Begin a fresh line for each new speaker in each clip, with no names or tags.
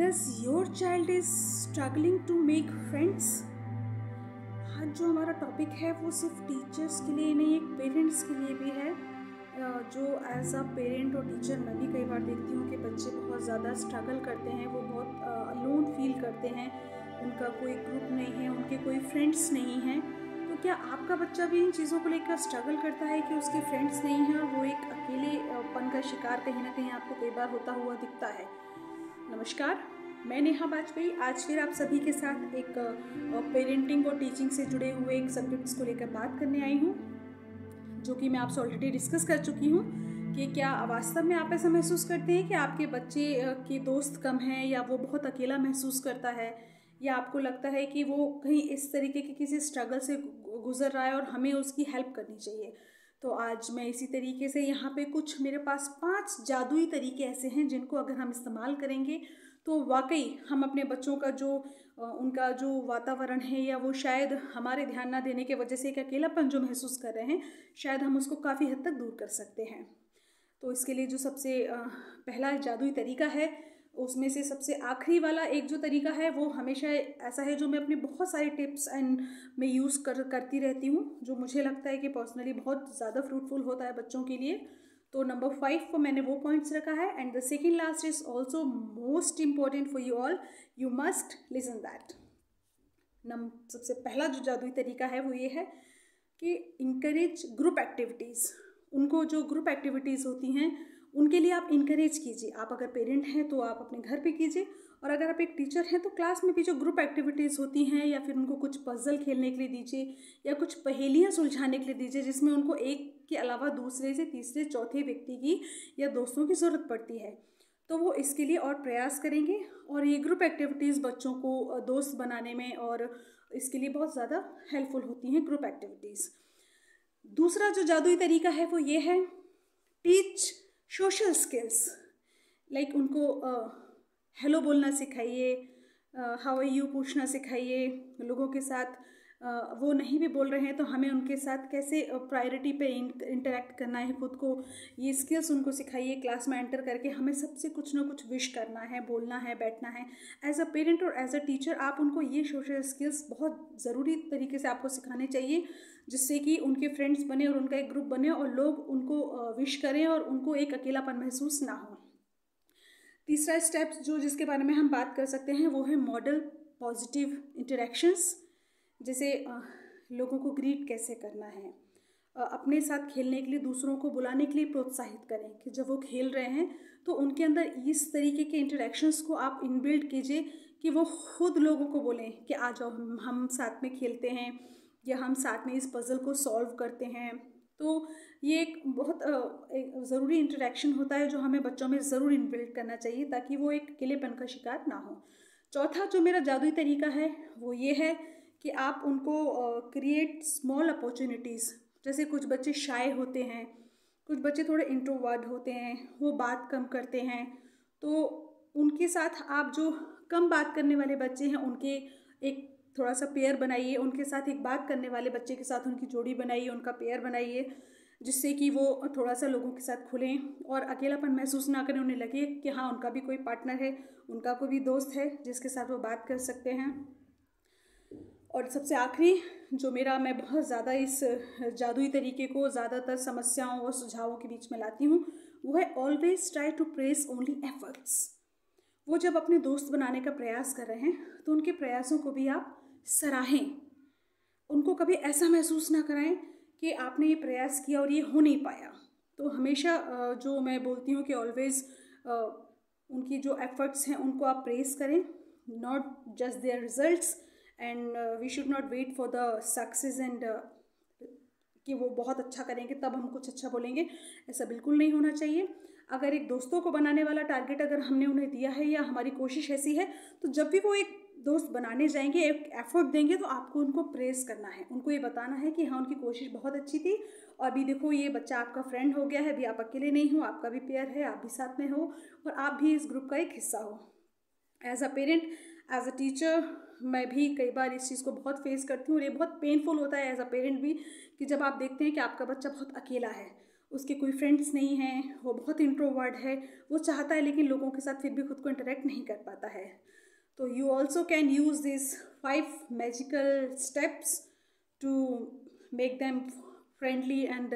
Does your child is struggling to make friends? आज जो हमारा टॉपिक है वो सिर्फ टीचर्स के लिए नहीं, एक पेरेंट्स के लिए भी है। जो एज अ पेरेंट और टीचर मैं भी कई बार देखती हूँ कि बच्चे बहुत ज़्यादा स्ट्रगल करते हैं, वो बहुत अलोन फील करते हैं, उनका कोई ग्रुप नहीं है, उनके कोई फ्रेंड्स नहीं हैं। तो क्या आपका बच्चा भी इन चीज़ों को लेकर स्ट्रगल करता है कि उसके फ्रेंड्स नहीं हैं और वो एक अकेलेपन का शिकार कहीं ना कहीं आपको कई बार होता हुआ दिखता है? नमस्कार, मैं नेहा वाजपेयी आज फिर आप सभी के साथ एक पेरेंटिंग और टीचिंग से जुड़े हुए एक सब्जेक्ट्स को लेकर बात करने आई हूँ, जो कि मैं आपसे ऑलरेडी डिस्कस कर चुकी हूँ कि क्या वास्तव में आप ऐसा महसूस करते हैं कि आपके बच्चे के दोस्त कम हैं, या वो बहुत अकेला महसूस करता है, या आपको लगता है कि वो कहीं इस तरीके के किसी स्ट्रगल से गुजर रहा है और हमें उसकी हेल्प करनी चाहिए। तो आज मैं इसी तरीके से यहाँ पे कुछ मेरे पास 5 जादुई तरीके ऐसे हैं जिनको अगर हम इस्तेमाल करेंगे तो वाकई हम अपने बच्चों का जो उनका जो वातावरण है, या वो शायद हमारे ध्यान ना देने की वजह से एक अकेलापन जो महसूस कर रहे हैं, शायद हम उसको काफ़ी हद तक दूर कर सकते हैं। तो इसके लिए जो सबसे पहला जादुई तरीका है, उसमें से सबसे आखिरी वाला एक जो तरीका है वो हमेशा ऐसा है जो मैं अपनी बहुत सारी टिप्स एंड में यूज़ करती रहती हूँ, जो मुझे लगता है कि पर्सनली बहुत ज़्यादा फ्रूटफुल होता है बच्चों के लिए। तो नंबर 5 पर मैंने वो पॉइंट्स रखा है, and the second last is also most important for you all, you must listen that. सबसे पहला जो जादुई तरीका है वो ये है कि इंकरेज ग्रुप एक्टिविटीज़। उनको जो ग्रुप एक्टिविटीज़ होती हैं उनके लिए आप इनकरेज कीजिए। आप अगर पेरेंट हैं तो आप अपने घर पे कीजिए, और अगर आप एक टीचर हैं तो क्लास में भी जो ग्रुप एक्टिविटीज़ होती हैं, या फिर उनको कुछ पजल खेलने के लिए दीजिए, या कुछ पहेलियाँ सुलझाने के लिए दीजिए जिसमें उनको एक के अलावा दूसरे से तीसरे चौथे व्यक्ति की या दोस्तों की ज़रूरत पड़ती है, तो वो इसके लिए और प्रयास करेंगे। और ये ग्रुप एक्टिविटीज़ बच्चों को दोस्त बनाने में और इसके लिए बहुत ज़्यादा हेल्पफुल होती हैं ग्रुप एक्टिविटीज़। दूसरा जो जादुई तरीका है वो ये है, टीच सोशल स्किल्स। लाइक उनको हेलो बोलना सिखाइए, हाउ आर यू पूछना सिखाइए। लोगों के साथ वो नहीं भी बोल रहे हैं तो हमें उनके साथ कैसे प्रायोरिटी पे इंटरेक्ट करना है खुद को, ये स्किल्स उनको सिखाइए। क्लास में एंटर करके हमें सबसे कुछ ना कुछ विश करना है, बोलना है, बैठना है। एज अ पेरेंट और एज अ टीचर आप उनको ये सोशल स्किल्स बहुत ज़रूरी तरीके से आपको सिखाने चाहिए, जिससे कि उनके फ्रेंड्स बने और उनका एक ग्रुप बने और लोग उनको विश करें और उनको एक अकेलापन महसूस ना हो। तीसरा स्टेप जो जिसके बारे में हम बात कर सकते हैं वो है मॉडल पॉजिटिव इंटरेक्शंस। जैसे लोगों को ग्रीट कैसे करना है, अपने साथ खेलने के लिए दूसरों को बुलाने के लिए प्रोत्साहित करें कि जब वो खेल रहे हैं तो उनके अंदर इस तरीके के इंटरेक्शंस को आप इनबिल्ड कीजिए कि वो खुद लोगों को बोलें कि आ जाओ हम साथ में खेलते हैं, या हम साथ में इस पज़ल को सॉल्व करते हैं। तो ये एक बहुत एक ज़रूरी इंटरेक्शन होता है जो हमें बच्चों में ज़रूर इनबिल्ड करना चाहिए, ताकि वो एक अकेलेपन का शिकार ना हो। चौथा जो मेरा जादुई तरीका है वो ये है कि आप उनको क्रिएट स्मॉल अपॉर्चुनिटीज़। जैसे कुछ बच्चे शाय होते हैं, कुछ बच्चे थोड़े इंट्रोवर्ट होते हैं, वो बात कम करते हैं, तो उनके साथ आप जो कम बात करने वाले बच्चे हैं उनके एक थोड़ा सा पेयर बनाइए, उनके साथ एक बात करने वाले बच्चे के साथ उनकी जोड़ी बनाइए, उनका पेयर बनाइए, जिससे कि वो थोड़ा सा लोगों के साथ खुलें और अकेलापन महसूस ना करें। उन्हें लगे कि हाँ उनका भी कोई पार्टनर है, उनका कोई भी दोस्त है जिसके साथ वो बात कर सकते हैं। और सबसे आखिरी जो मैं बहुत ज़्यादा इस जादुई तरीके को ज़्यादातर समस्याओं और सुझावों के बीच में लाती हूँ, वो है always try to praise only efforts. वो जब अपने दोस्त बनाने का प्रयास कर रहे हैं तो उनके प्रयासों को भी आप सराहें। उनको कभी ऐसा महसूस ना कराएं कि आपने ये प्रयास किया और ये हो नहीं पाया। तो हमेशा जो मैं बोलती हूँ कि ऑलवेज उनकी जो एफर्ट्स हैं उनको आप प्रेज करें, not just their results, and we should not wait for the success and कि वो बहुत अच्छा करेंगे तब हम कुछ अच्छा बोलेंगे। ऐसा बिल्कुल नहीं होना चाहिए। अगर एक दोस्तों को बनाने वाला टारगेट अगर हमने उन्हें दिया है या हमारी कोशिश ऐसी है, तो जब भी वो एक दोस्त बनाने जाएंगे, एक एफर्ट देंगे, तो आपको उनको प्रेज करना है, उनको ये बताना है कि हाँ उनकी कोशिश बहुत अच्छी थी, और अभी देखो ये बच्चा आपका फ्रेंड हो गया है, अभी आप अकेले नहीं हो, आपका भी पेयर है, आप भी साथ में हो और आप भी इस ग्रुप का एक हिस्सा हो। As a parent, as a teacher, मैं भी कई बार इस चीज़ को बहुत फेस करती हूँ और ये बहुत पेनफुल होता है एज अ पेरेंट भी, कि जब आप देखते हैं कि आपका बच्चा बहुत अकेला है उसके कोई फ्रेंड्स नहीं हैं, वो बहुत इंट्रोवर्ट है, वो चाहता है लेकिन लोगों के साथ फिर भी खुद को इंटरेक्ट नहीं कर पाता है, तो you also can use this 5 magical steps to make them friendly and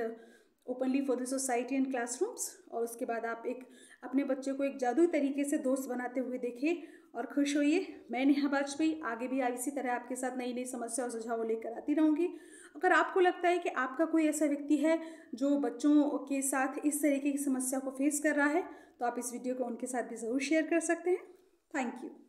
openly for the society and classrooms. और उसके बाद आप एक अपने बच्चे को एक जादुई तरीके से दोस्त बनाते हुए देखिए और खुश होइए। मैं नेहा बाजपेयी आगे भी इसी तरह आपके साथ नई नई समस्या और सुझाव लेकर आती रहूँगी। अगर आपको लगता है कि आपका कोई ऐसा व्यक्ति है जो बच्चों के साथ इस तरीके की समस्या को फेस कर रहा है, तो आप इस वीडियो को उनके साथ भी ज़रूर शेयर कर सकते हैं। Thank you.